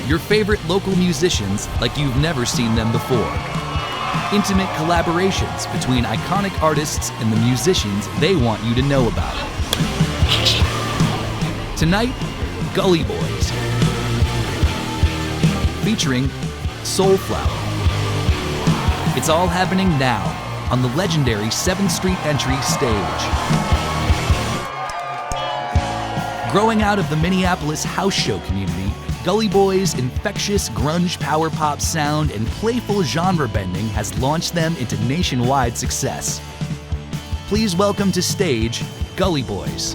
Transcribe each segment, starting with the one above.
Your favorite local musicians like you've never seen them before. Intimate collaborations between iconic artists and the musicians they want you to know about. Tonight, Gully Boys, featuring SoulFlower. It's all happening now on the legendary 7th Street Entry stage. Growing out of the Minneapolis house show community, Gully Boys' infectious grunge power pop sound and playful genre bending has launched them into nationwide success. Please welcome to stage, Gully Boys.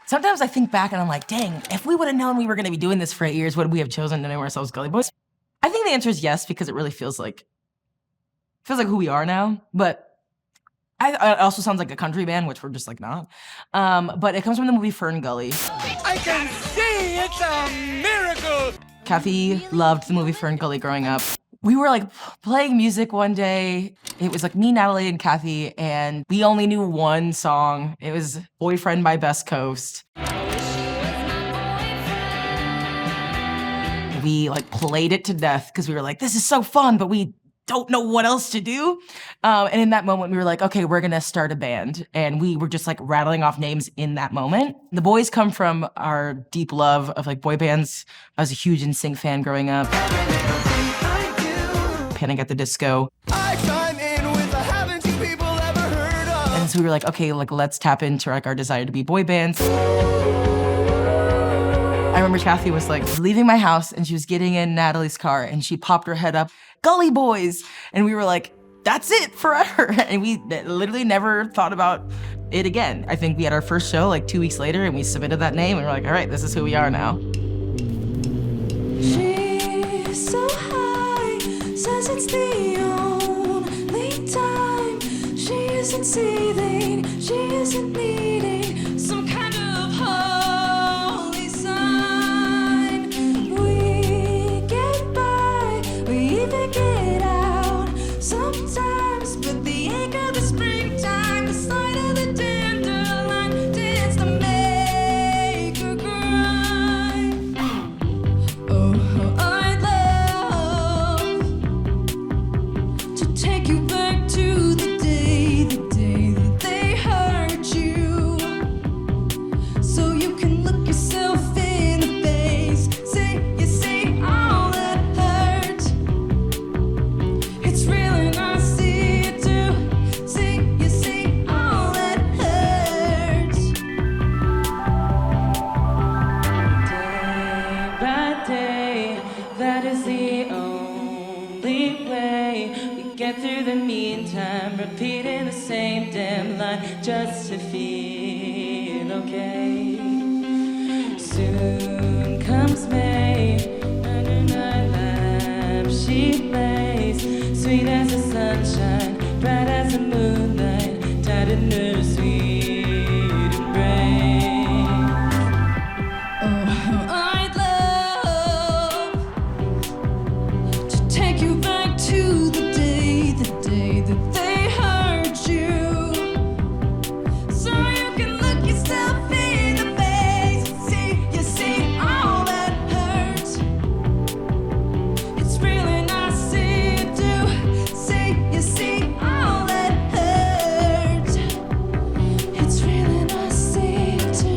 Sometimes I think back and I'm like, dang, if we would have known we were gonna be doing this for 8 years, would we have chosen to name ourselves Gully Boys? I think the answer is yes, because it really feels like who we are now. But it also sounds like a country band, which we're just like not. But it comes from the movie Fern Gully. I can see it's a miracle! Kathy loved the movie Fern Gully growing up. We were like playing music one day. It was like me, Natalie, and Kathy, and we only knew one song. It was Boyfriend by Best Coast. We like played it to death because we were like, this is so fun, but we don't know what else to do. And in that moment, we were like, okay, we're gonna start a band. And we were just like rattling off names in that moment. The boys come from our deep love of like boy bands. I was a huge NSYNC fan growing up. Panic at the Disco. I chime in with a haven't you people ever heard of? And so we were like, okay, like let's tap into like our desire to be boy bands. I remember Kathy was like leaving my house and she was getting in Natalie's car and she popped her head up, Gully Boys. And we were like, that's it forever. And we literally never thought about it again. I think we had our first show like 2 weeks later and we submitted that name and we're like, all right, this is who we are now. She's so high, says it's the only time. She isn't seething, she isn't needing some kind of holy sign. We get by, we even get out sometimes, but the ache of the springtime, the sight of the dandelion dance to make her cry. Oh, I'd love to take you back to the day that they hurt you, so you can look yourself in the face. You say all that hurt. It's really not see you do. You say all that hurt. Day by day, that is the only way we get through the meantime, repeating the same damn line just to feel okay. Soon comes May, under my lamp she plays, sweet as the sunshine, bright as the moonlight, tied in her sweet embrace. Oh, I'd love to take you back to the day that they hurt you, so you can look yourself in the face. You see all that hurt. It's really not see you do. You see all that hurt. It's really not see you do.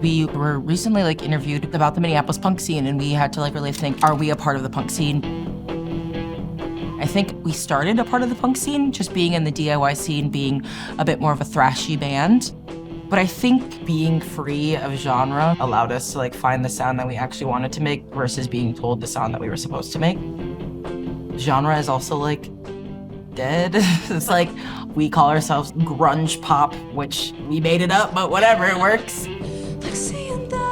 We were recently like interviewed about the Minneapolis punk scene and we had to like really think, are we a part of the punk scene? I think we started a part of the punk scene, just being in the DIY scene, being a bit more of a thrashy band. But I think being free of genre allowed us to like find the sound that we actually wanted to make versus being told the sound that we were supposed to make. Genre is also like dead. It's like we call ourselves grunge pop, which we made it up, but whatever, it works. Like seeing the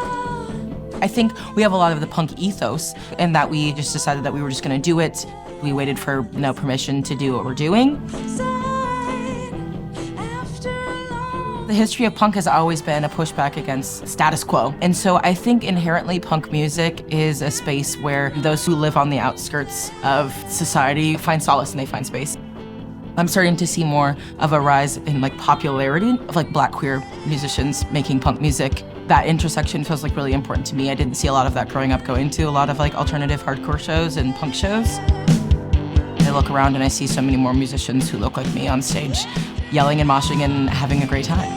I think we have a lot of the punk ethos and that we just decided that we were just gonna do it. We waited for no permission to do what we're doing. sign after a long The history of punk has always been a pushback against status quo. And so I think inherently punk music is a space where those who live on the outskirts of society find solace and they find space. I'm starting to see more of a rise in like popularity of like Black queer musicians making punk music. That intersection feels like really important to me. I didn't see a lot of that growing up, going to a lot of like alternative hardcore shows and punk shows. I look around and I see so many more musicians who look like me on stage, yelling and moshing and having a great time.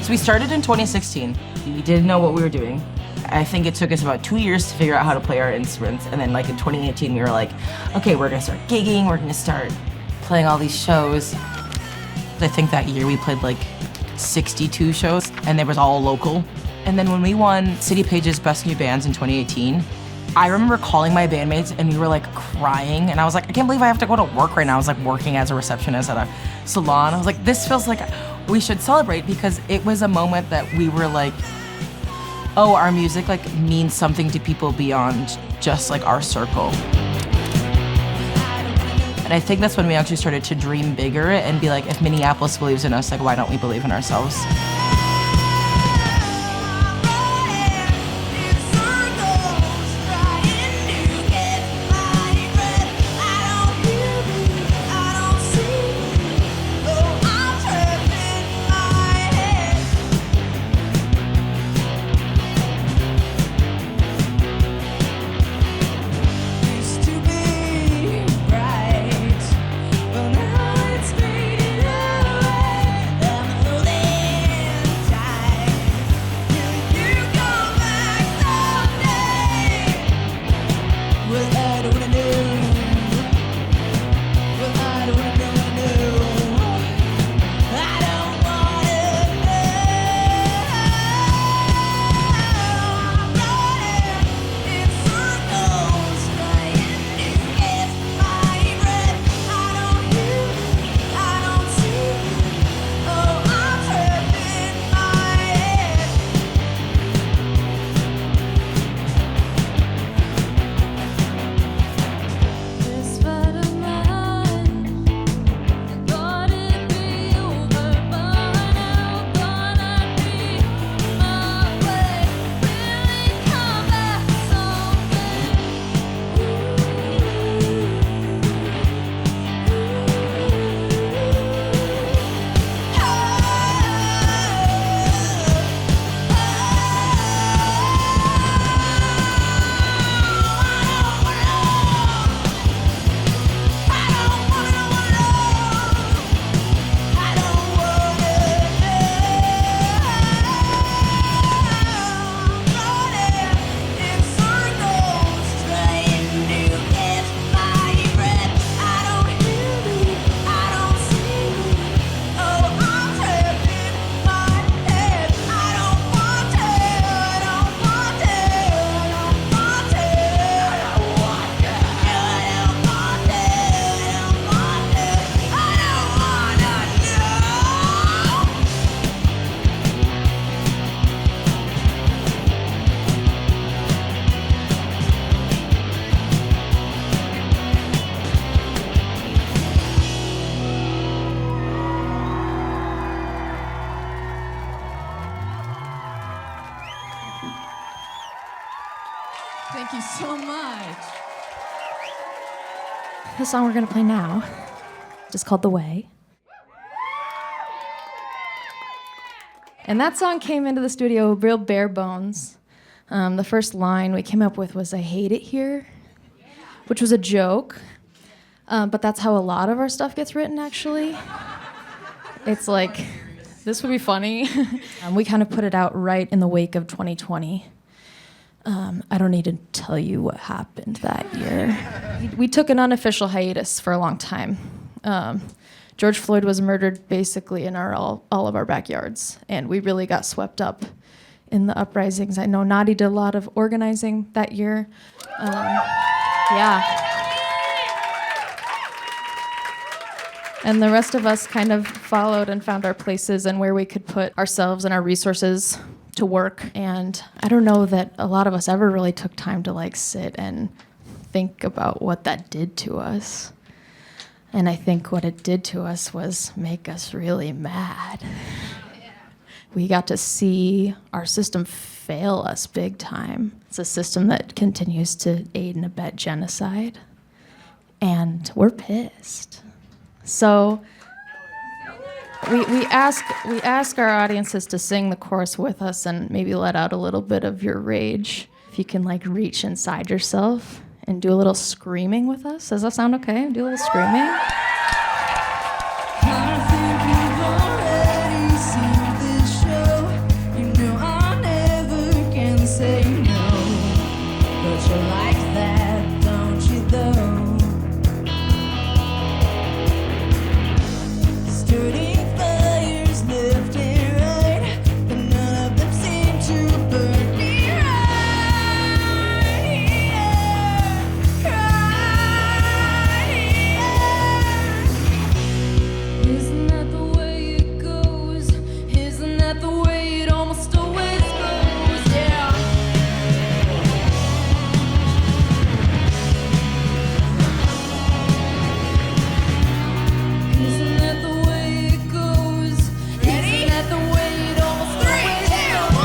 So we started in 2016. We didn't know what we were doing. I think it took us about 2 years to figure out how to play our instruments. And then like in 2018, we were like, okay, we're gonna start gigging. We're gonna start playing all these shows. I think that year we played like 62 shows and they was all local. And then when we won City Page's Best New Bands in 2018, I remember calling my bandmates and we were like crying. And I was like, I can't believe I have to go to work right now. I was like working as a receptionist at a salon. I was like, this feels like we should celebrate, because it was a moment that we were like, oh, our music like means something to people beyond just like our circle. And I think that's when we actually started to dream bigger and be like, if Minneapolis believes in us, like why don't we believe in ourselves? Thank you so much. The song we're going to play now is called The Way. And that song came into the studio real bare bones. The first line we came up with was, "I hate it here," which was a joke. But that's how a lot of our stuff gets written, actually. It's like, this would be funny. We kind of put it out right in the wake of 2020. I don't need to tell you what happened that year. We took an unofficial hiatus for a long time. George Floyd was murdered basically in all of our backyards, and we really got swept up in the uprisings. I know Nadi did a lot of organizing that year. Yeah. And the rest of us kind of followed and found our places and where we could put ourselves and our resources to work. And I don't know that a lot of us ever really took time to like sit and think about what that did to us. And I think what it did to us was make us really mad. We got to see our system fail us big time. It's a system that continues to aid and abet genocide. And we're pissed. So we ask our audiences to sing the chorus with us and maybe let out a little bit of your rage. If you can like reach inside yourself and do a little screaming with us. Does that sound okay? Do a little screaming. I think you've already seen this show. it almost always goes, yeah. Isn't that the way it goes? Isn't that the way it almost always goes? 3, 2, 1.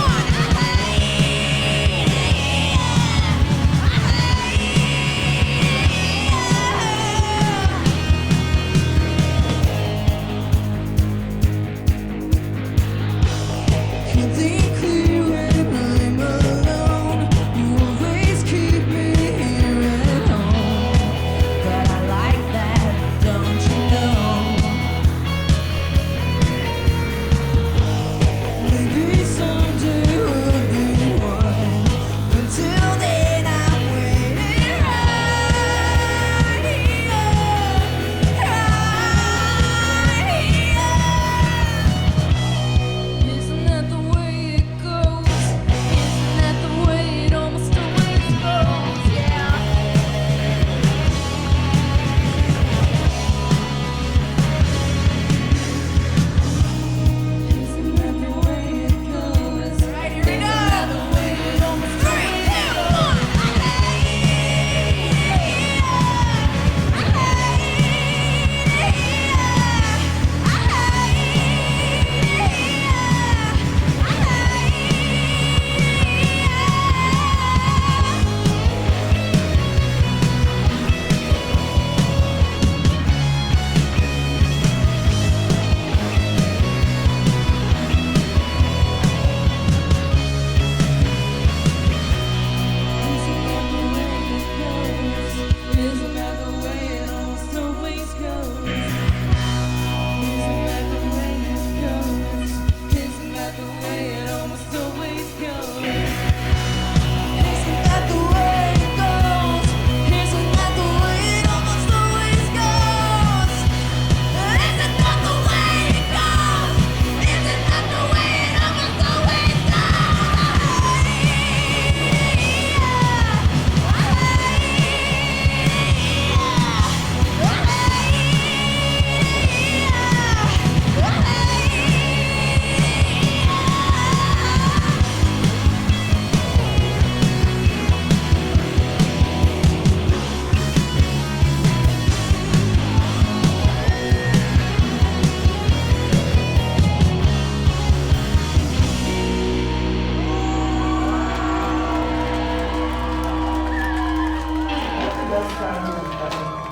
Can't think clear when I'm alone. You always keep me here at home, but I like that, don't you know? Maybe someday we'll be one. Until then, I'm waiting right here, right here. Isn't that the way it goes? Isn't that the way it almost always goes? Yeah. Isn't that the way it goes? Right here we go. Isn't that the way it almost always goes? Isn't that the way it almost always goes? Isn't that the way it goes? Isn't that the way it almost always goes? Isn't that the way it goes? Isn't that the way it almost always goes? Isn't that the way it goes? Isn't that the way it almost always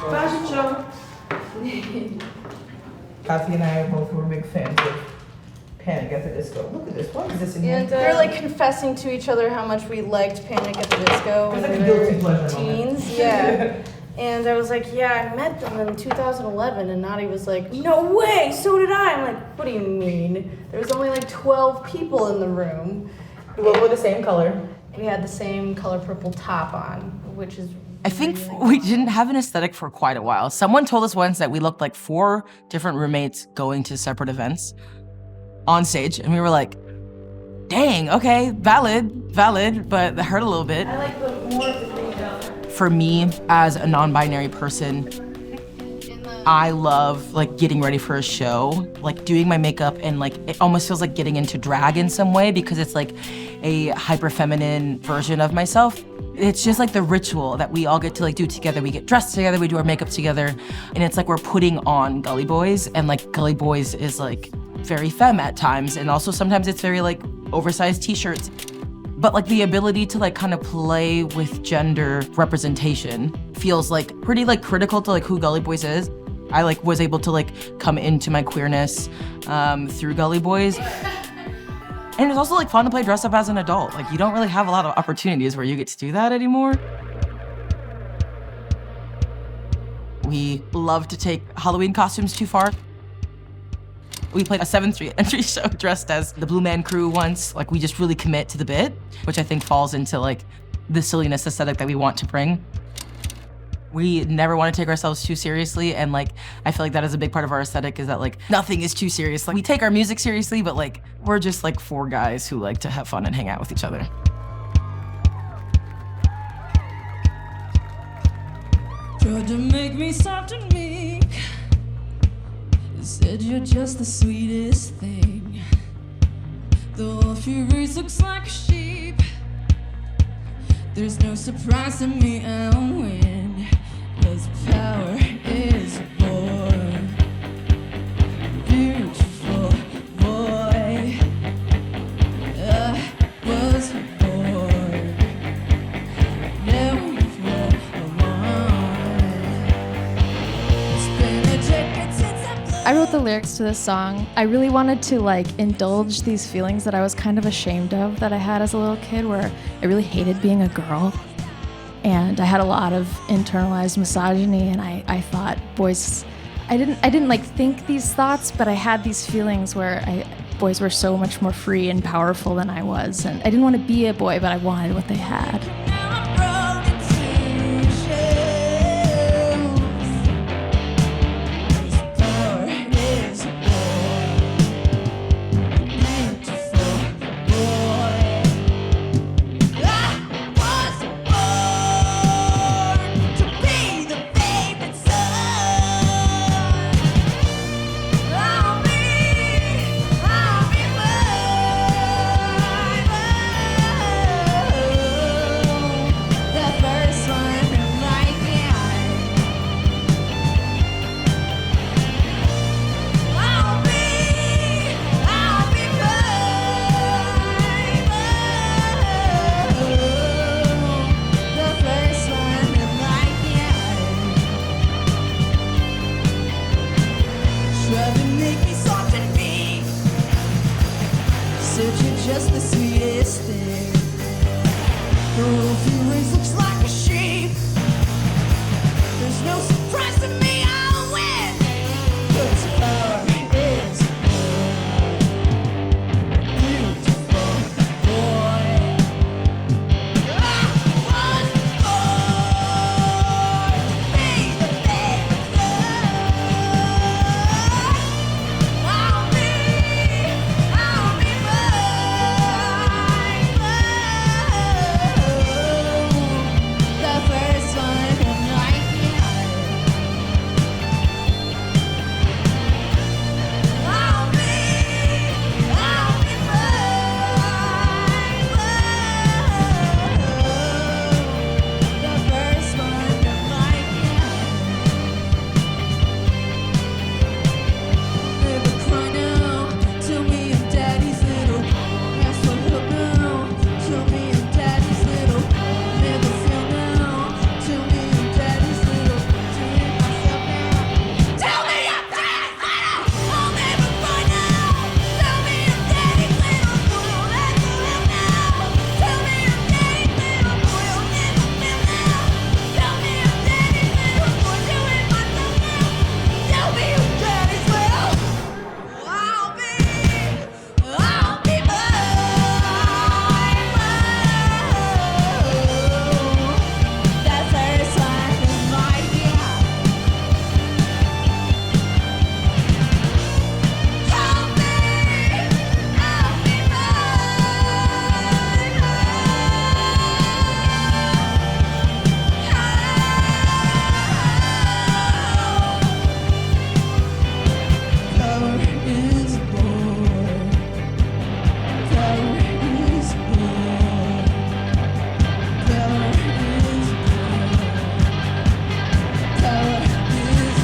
Fashion show. Kathy and I both were big fans of Panic at the Disco. Look at this. Why is this in here? And we were like confessing to each other how much we liked Panic at the Disco It's when like we a were guilty pleasure moment. teens. Yeah. And I was like, yeah, I met them in 2011. And Nadi was like, no way, so did I. I'm like, what do you mean? There was only like 12 people in the room. We both were the same color. We had the same color purple top on, which is I think we didn't have an aesthetic for quite a while. Someone told us once that we looked like 4 different roommates going to separate events on stage, and we were like, dang, okay, valid, but that hurt a little bit. I like the more of the green color. For me, as a non-binary person, I love like getting ready for a show, like doing my makeup, and like it almost feels like getting into drag in some way because it's like a hyper feminine version of myself. It's just like the ritual that we all get to like do together. We get dressed together, we do our makeup together, and it's like we're putting on Gully Boys, and like Gully Boys is like very femme at times, and also sometimes it's very like oversized t-shirts. But like the ability to like kind of play with gender representation feels like pretty like critical to like who Gully Boys is. I like was able to like come into my queerness through Gully Boys. And it's also like fun to play dress up as an adult. Like you don't really have a lot of opportunities where you get to do that anymore. We love to take Halloween costumes too far. We played a 7th Street entry show dressed as the Blue Man Crew once. Like we just really commit to the bit, which I think falls into like the silliness aesthetic that we want to bring. We never want to take ourselves too seriously, and like I feel like that is a big part of our aesthetic, is that like nothing is too serious. Like we take our music seriously, but like we're just like 4 guys who like to have fun and hang out with each other. Tried to make me soft and meek. Said you're just the sweetest thing. The wolf he raised looks like a sheep. There's no surprise to me, I'll win. 'Cause power is born. Beautiful boy, I was born. Never It's been a decade since I wrote the lyrics to this song. I really wanted to indulge these feelings that I was kind of ashamed of that I had as a little kid, where I really hated being a girl. And I had a lot of internalized misogyny, and I thought boys, I didn't think these thoughts, but I had these feelings where boys were so much more free and powerful than I was. And I didn't want to be a boy, but I wanted what they had. Just the sweetest thing. The wolf he raised looks like a sheep. There's no surprise to me, I'll win. 'Cause power is beautiful boy. I was born to be the favorite son. I'll be the first one to like me. I'll be the first one to like me. Never cry now, tell me I'm daddy's little. Ask for help now, tell me I'm daddy's little. Never feel now, tell me I'm daddy's little. Treat myself now, tell me I'm daddy's little. I'll never cry now, tell me I'm daddy's little. Boy, I'll never feel now, tell me I'm daddy's little. Boy, I'll never feel now, tell me I'm daddy's little. Boy, doing myself now, tell me I'm daddy's little. I'll be mine. That first one is my God. I'll be Power is born. Power is born. Power is born. Power is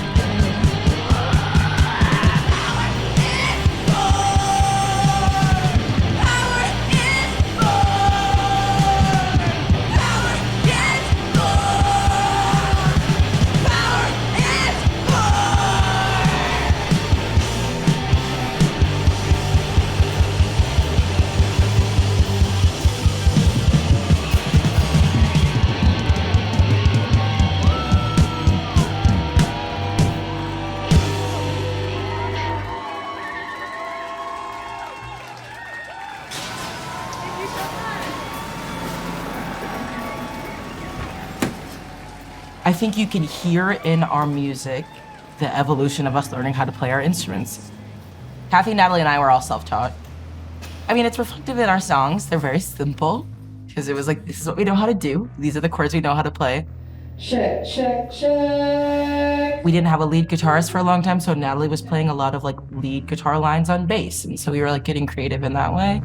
I think you can hear in our music the evolution of us learning how to play our instruments. Kathy, Natalie, and I were all self-taught. I mean, it's reflective in our songs. They're very simple because it was like, this is what we know how to do. These are the chords we know how to play. Check, check, check. We didn't have a lead guitarist for a long time, so Natalie was playing a lot of like lead guitar lines on bass, and so we were like getting creative in that way.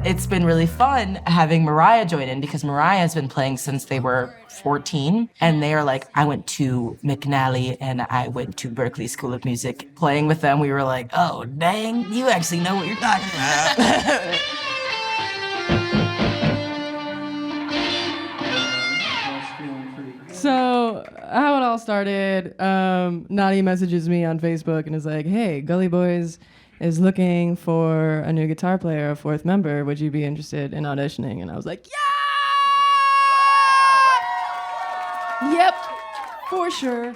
It's been really fun having Mariah join in because Mariah has been playing since they were 14, and they are like, I went to McNally and I went to Berklee School of Music. Playing with them, we were like, oh, dang, you actually know what you're talking about. So how it all started, Nadi messages me on Facebook and is like, hey, Gully Boys is looking for a new guitar player, a fourth member. Would you be interested in auditioning? And I was like, yeah! Yep, for sure.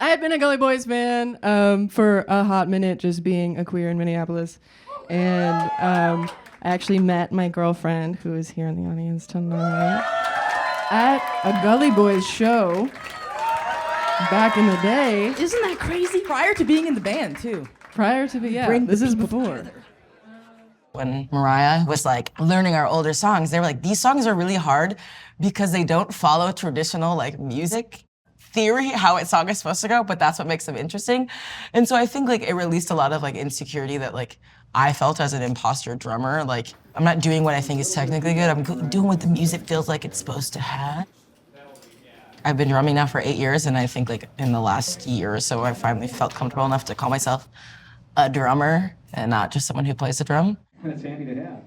I had been a Gully Boys fan for a hot minute, just being a queer in Minneapolis. And I actually met my girlfriend, who is here in the audience tonight, at a Gully Boys show back in the day. Isn't that crazy? Prior to being in the band, too. Prior to this is before. When Mariah was like learning our older songs, they were like, these songs are really hard because they don't follow traditional like music theory, how a song is supposed to go, but that's what makes them interesting. And so I think like it released a lot of like insecurity that like I felt as an imposter drummer. Like I'm not doing what I think is technically good, I'm doing what the music feels like it's supposed to have. I've been drumming now for 8 years, and I think like in the last year or so I finally felt comfortable enough to call myself a drummer and not just someone who plays the drum. That's handy to have.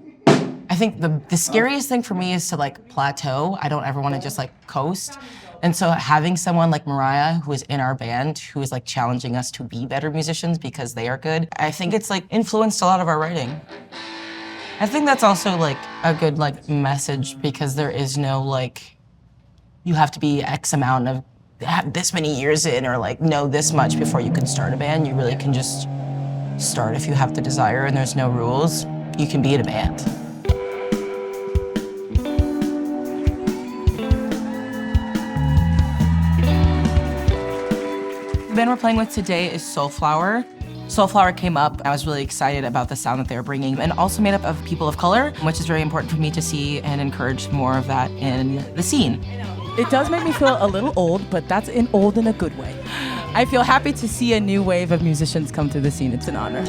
I think the scariest thing for me is to like plateau. I don't ever want to just like coast. And so having someone like Mariah, who is in our band, who is like challenging us to be better musicians because they are good, I think it's like influenced a lot of our writing. I think that's also like a good like message because there is no like, you have to be X amount of, have this many years in or like know this much before you can start a band. You really can just start if you have the desire and there's no rules. You can be in a band. The band we're playing with today is SoulFlower. SoulFlower came up. I was really excited about the sound that they were bringing, and also made up of people of color, which is very important for me to see and encourage more of that in the scene. It does make me feel a little old, but that's old in a good way. I feel happy to see a new wave of musicians come through the scene. It's an honor.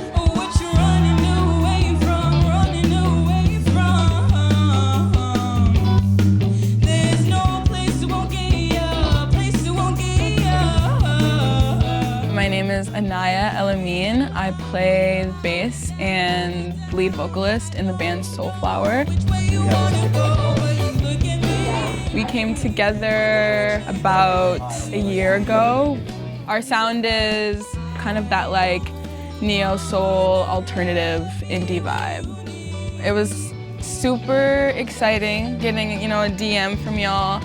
My name is Anaya Elamine. I play bass and lead vocalist in the band SoulFlower. We came together about a year ago. Our sound is kind of that like neo-soul alternative indie vibe. It was super exciting getting, a DM from y'all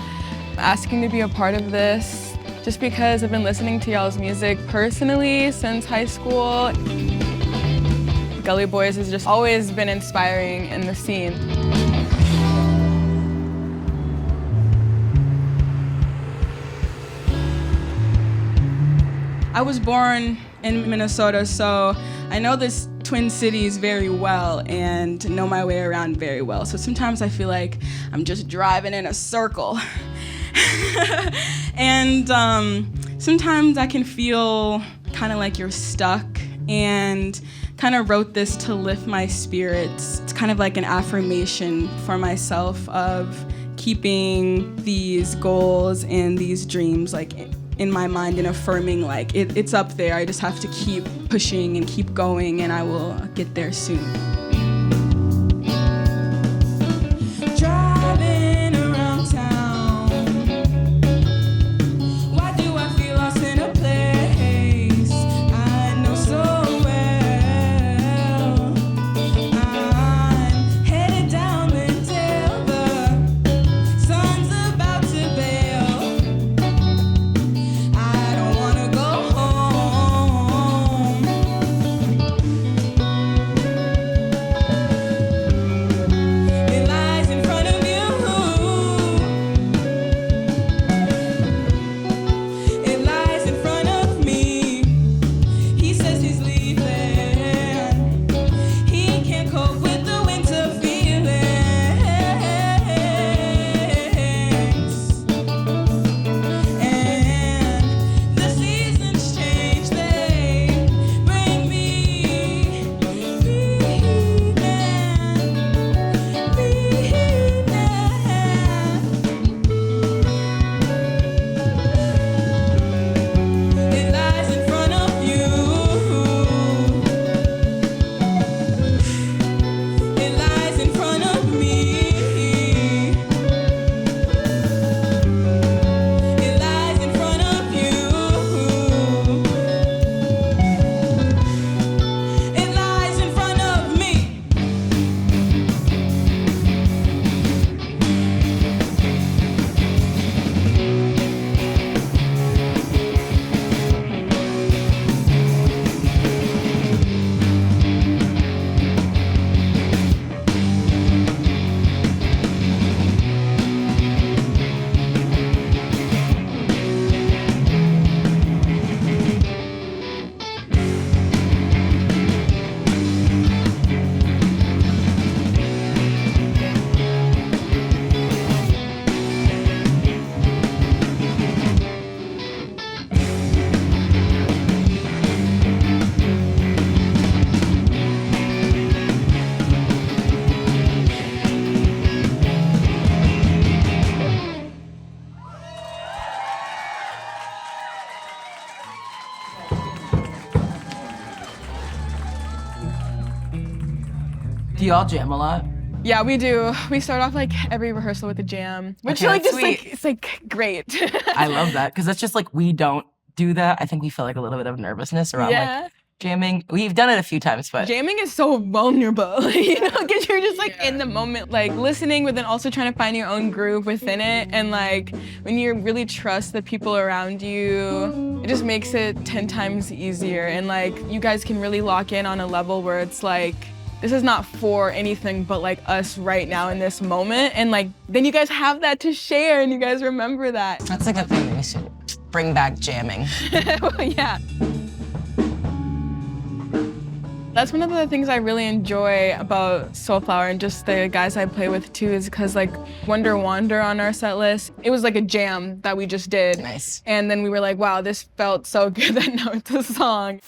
asking to be a part of this. Just because I've been listening to y'all's music personally since high school. Gully Boys has just always been inspiring in the scene. I was born in Minnesota, so I know this Twin Cities very well and know my way around very well. So sometimes I feel like I'm just driving in a circle. And sometimes I can feel kind of like you're stuck, and kind of wrote this to lift my spirits. It's kind of like an affirmation for myself of keeping these goals and these dreams like in my mind and affirming like it's up there. I just have to keep pushing and keep going, and I will get there soon. Do y'all jam a lot? Yeah, we do. We start off like every rehearsal with a jam, which Okay, like that's just sweet. like it's like great. I love that because that's just like we don't do that. I think we feel like a little bit of nervousness around Yeah. like jamming. We've done it a few times, but Jamming is so vulnerable, you know, because you're just like in the moment, like listening, but then also trying to find your own groove within it. And like when you really trust the people around you, it just makes it 10 times easier. And like you guys can really lock in on a level where it's like, this is not for anything but like us right now in this moment. And like, then you guys have that to share and you guys remember that. that's a good thing. We should bring back jamming. Well, yeah. That's one of the things I really enjoy about SoulFlower and just the guys I play with too is because like Wonder Wander on our set list, it was like a jam that we just did. Nice. And then we were like, wow, this felt so good that now it's a song.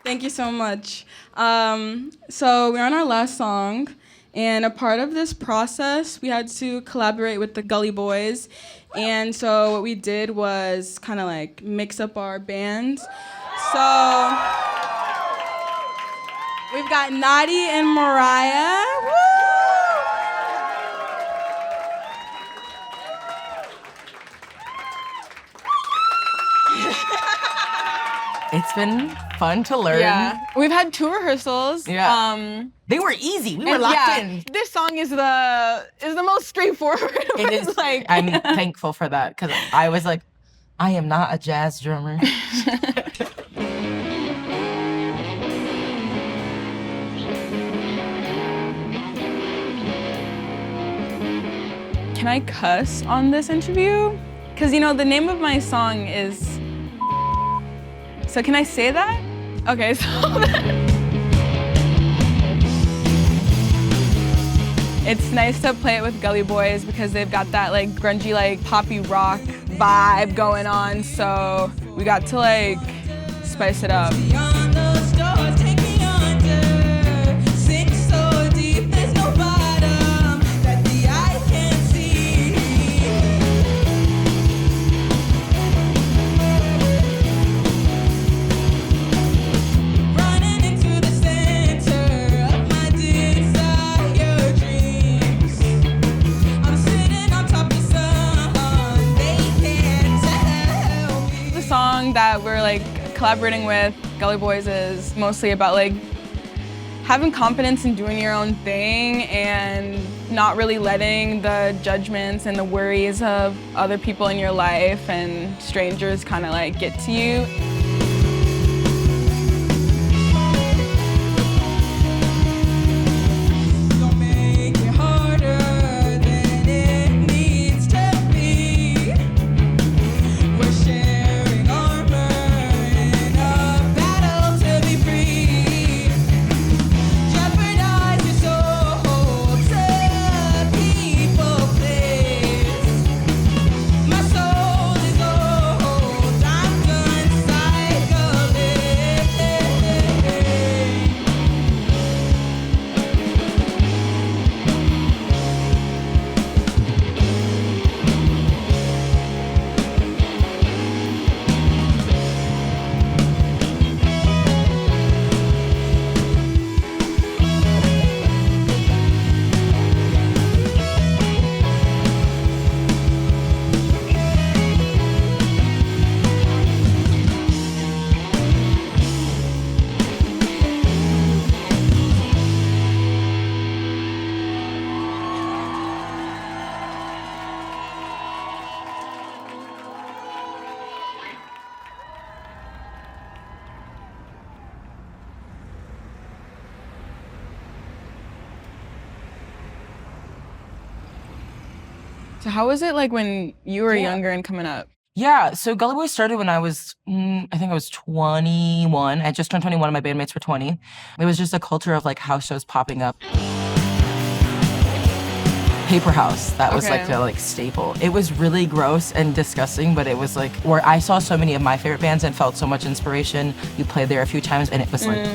Thank you so much. So we're on our last song, and a part of this process, we had to collaborate with the Gully Boys. And so what we did was kind of like mix up our bands. So we've got Nadi and Mariah. Woo! It's been fun to learn. Yeah, we've had 2 rehearsals. Yeah. They were easy. We were locked in. This song is the most straightforward. It is. Like, I'm thankful for that because I was like, I am not a jazz drummer. Can I cuss on this interview? Because the name of my song is. So can I say that? Okay, so. It's nice to play it with Gully Boys because they've got that like grungy, like poppy rock vibe going on. So we got to like spice it up. That we're like collaborating with Gully Boys is mostly about like having confidence in doing your own thing and not really letting the judgments and the worries of other people in your life and strangers kind of like get to you. So how was it like when you were younger and coming up? Yeah, so Gully Boys started when I was, I think I was 21. I just turned 21 and my bandmates were 20. It was just a culture of like house shows popping up. Paper House, that was like the staple. It was really gross and disgusting, but it was like where I saw so many of my favorite bands and felt so much inspiration. You played there a few times and it was like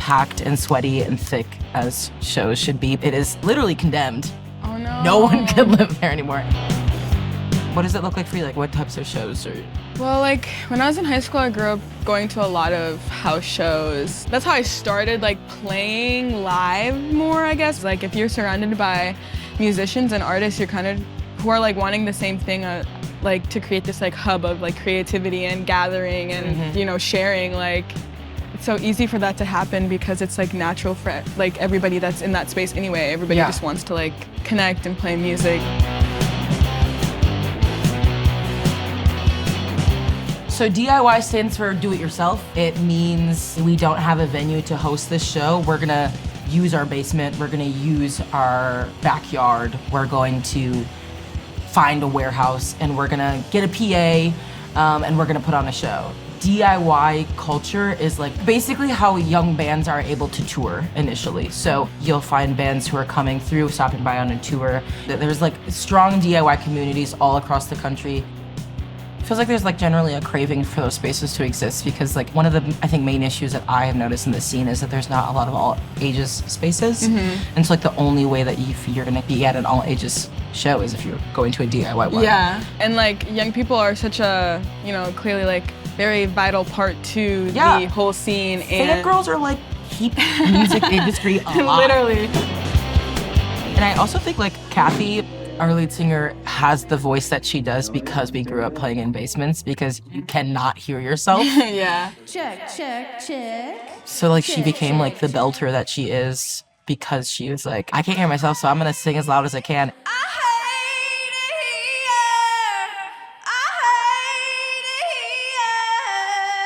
packed and sweaty and thick as shows should be. It is literally condemned. Oh no. No one can live there anymore. What does it look like for you? Like what types of shows are? Well, like when I was in high school, I grew up going to a lot of house shows. That's how I started like playing live more, I guess. Like if you're surrounded by musicians and artists, you're kind of who are like wanting the same thing, like to create this like hub of like creativity and gathering and sharing. Like it's so easy for that to happen because it's like natural for like everybody that's in that space anyway. Everybody just wants to like connect and play music. So DIY stands for do it yourself. It means we don't have a venue to host this show. We're gonna use our basement. We're gonna use our backyard. We're going to find a warehouse and we're gonna get a PA and we're gonna put on a show. DIY culture is like basically how young bands are able to tour initially. So you'll find bands who are coming through, stopping by on a tour. There's like strong DIY communities all across the country. feels like there's like generally a craving for those spaces to exist because like one of the I think main issues that I have noticed in the scene is that there's not a lot of all ages spaces, and so like the only way that you're gonna be at an all ages show is if you're going to a DIY one. Yeah, and like young people are such a, you know, clearly like very vital part to the whole scene. And fangirls are like keep the music industry alive. Literally. And I also think like Kathy, our lead singer, has the voice that she does because we grew up playing in basements because you cannot hear yourself. Yeah. Check, check, check. So like she became like the belter that she is because she was like, I can't hear myself, so I'm gonna sing as loud as I can.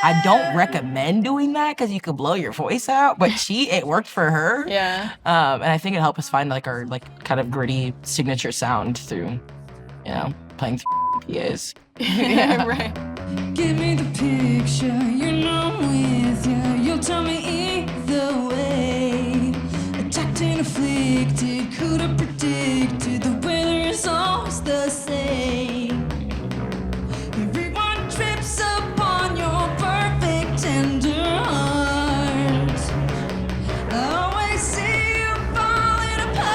I don't recommend doing that because you could blow your voice out, but it worked for her. Yeah. And I think it helped us find like our like kind of gritty signature sound through, you know, playing PAs. Yeah, right. Give me the picture, you know I'm with you. You'll tell me either way. Attacked and afflicted, could have predicted the weather is always the same. Everyone trips upon your perfect tender heart. I always see you falling apart.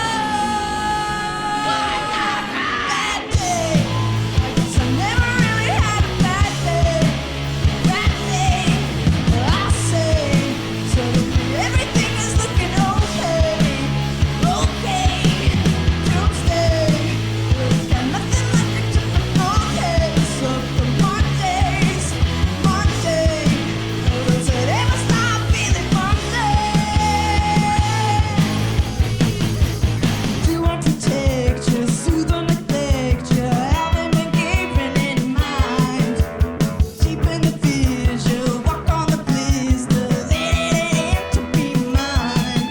Bad day. I guess I never really had a bad day. Bad day. I say, so everything is looking okay. Okay. Tuesday. It's got nothing like a typical day. So for Mondays, Monday. Does it ever stop feeling Monday? Do I protect you, soothe or neglect you? Haven't been keeping in mind. Deep in the vision, walk on the blisters, it to be mine.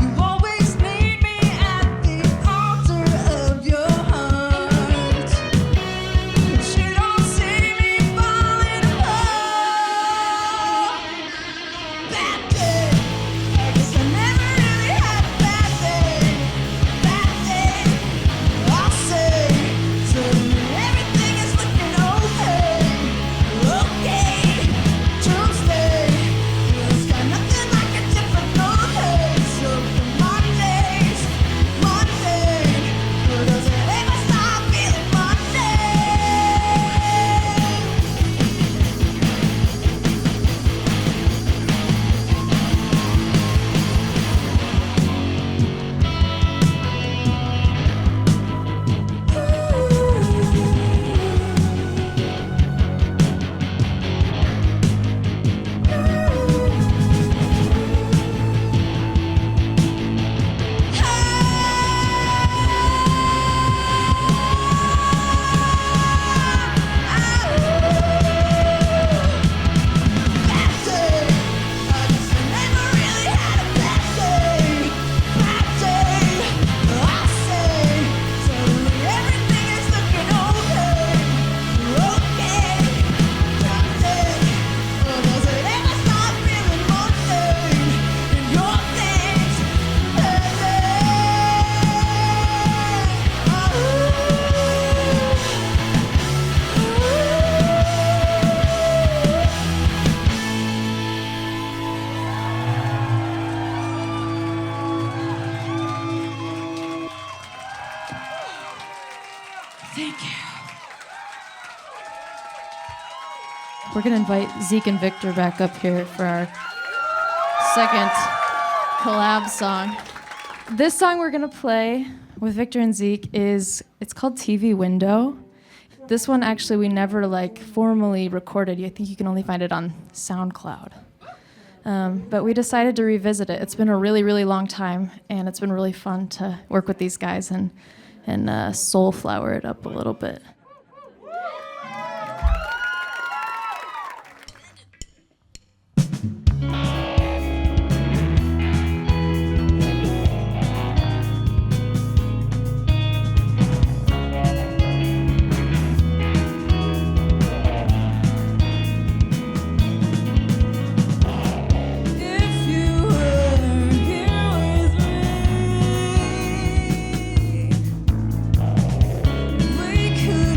You always meet me at the altar of your heart. But you don't see me falling apart. Bad day. I guess I never really had a bad day. Bad day. I'll say, so everything is looking okay. Okay. Tuesday. It's got nothing like a typical day. So for Mondays, Monday. Does it ever stop feeling Monday? We're gonna invite Zeke and Victor back up here for our second collab song. This song we're gonna play with Victor and Zeke it's called TV Window. This one actually we never like formally recorded. I think you can only find it on SoundCloud. But we decided to revisit it. It's been a really, really long time, and it's been really fun to work with these guys and SoulFlower it up a little bit. If you were here with me, we could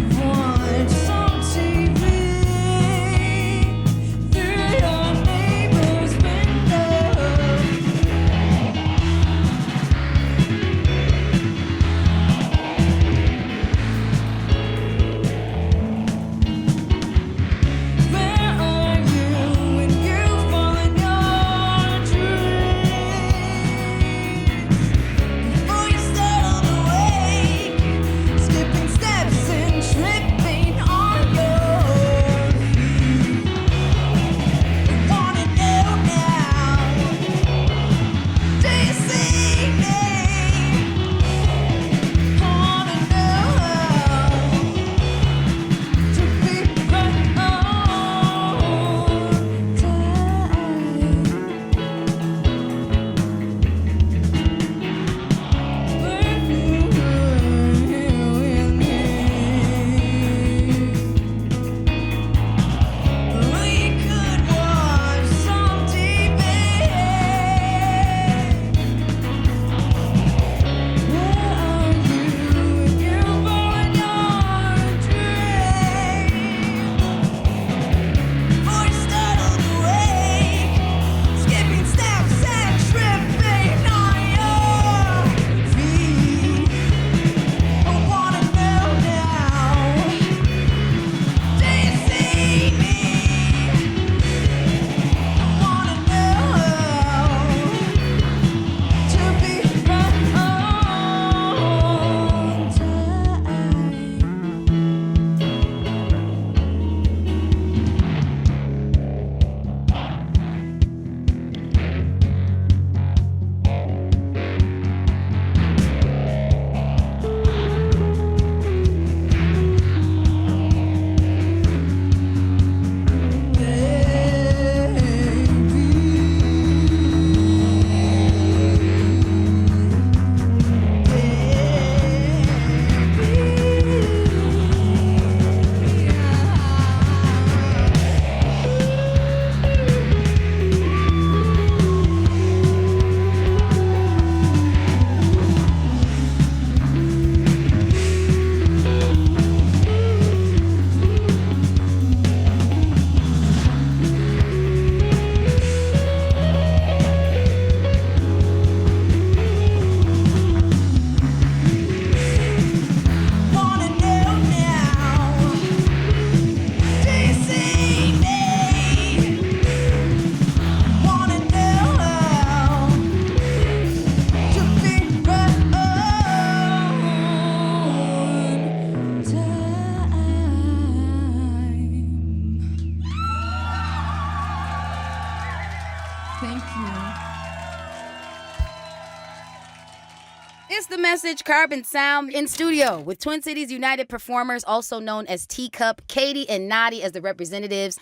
Message, Carbon Sound in studio with Twin Cities United performers, also known as Teacup, Katie and Nadi as the representatives.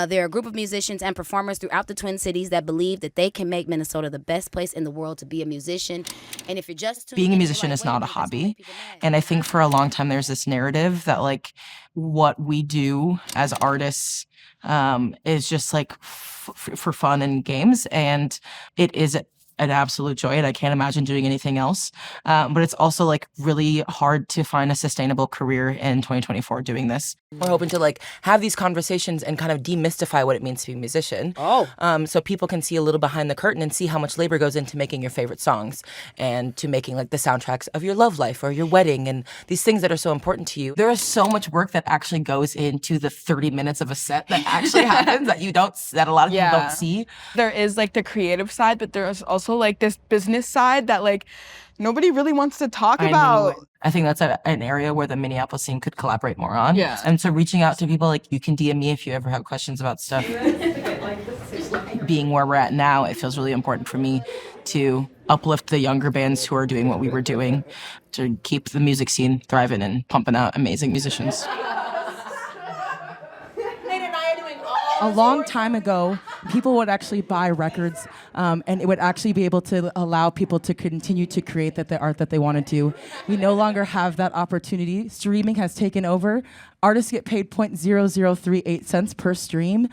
They're a group of musicians and performers throughout the Twin Cities that believe that they can make Minnesota the best place in the world to be a musician. And if you're just being a musician is not a hobby. And I think for a long time there's this narrative that like what we do as artists is just like for fun and games. And it is an absolute joy, and I can't imagine doing anything else. But it's also like really hard to find a sustainable career in 2024 doing this. We're hoping to like have these conversations and kind of demystify what it means to be a musician. So people can see a little behind the curtain and see how much labor goes into making your favorite songs and to making like the soundtracks of your love life or your wedding and these things that are so important to you. There is so much work that actually goes into the 30 minutes of a set that actually happens that a lot of people don't see. There is like the creative side, but there's also like this business side that like nobody really wants to talk about. I think that's an area where the Minneapolis scene could collaborate more on. Yeah. And so reaching out to people, like you can DM me if you ever have questions about stuff. Being where we're at now, it feels really important for me to uplift the younger bands who are doing what we were doing, to keep the music scene thriving and pumping out amazing musicians. A long time ago, people would actually buy records, and it would actually be able to allow people to continue to create the art that they want to do. We no longer have that opportunity. Streaming has taken over. Artists get paid 0.0038 cents per stream.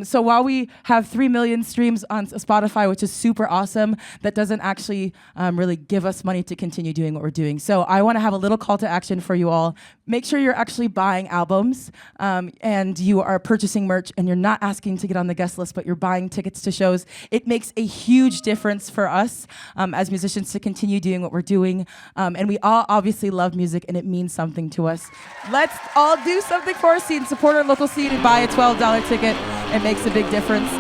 So while we have 3 million streams on Spotify, which is super awesome, that doesn't actually really give us money to continue doing what we're doing. So I want to have a little call to action for you all. Make sure you're actually buying albums and you are purchasing merch and you're not asking to get on the guest list, but you're buying tickets to shows. It makes a huge difference for us as musicians to continue doing what we're doing. And we all obviously love music and it means something to us. Let's all do something for our scene. Support our local scene and buy a $12 ticket. It makes a big difference.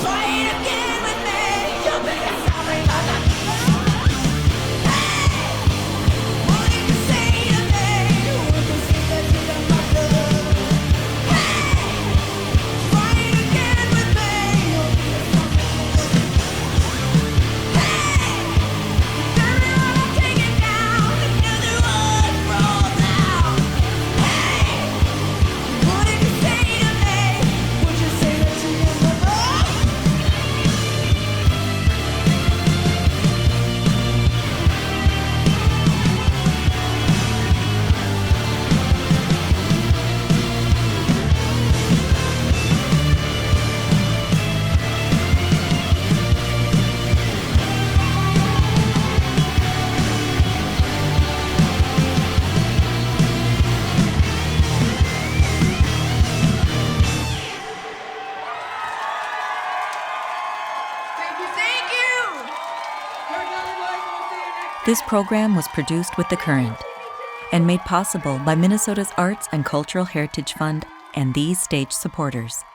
Fight again with me. You'll be sorry. This program was produced with The Current and made possible by Minnesota's Arts and Cultural Heritage Fund and these stage supporters.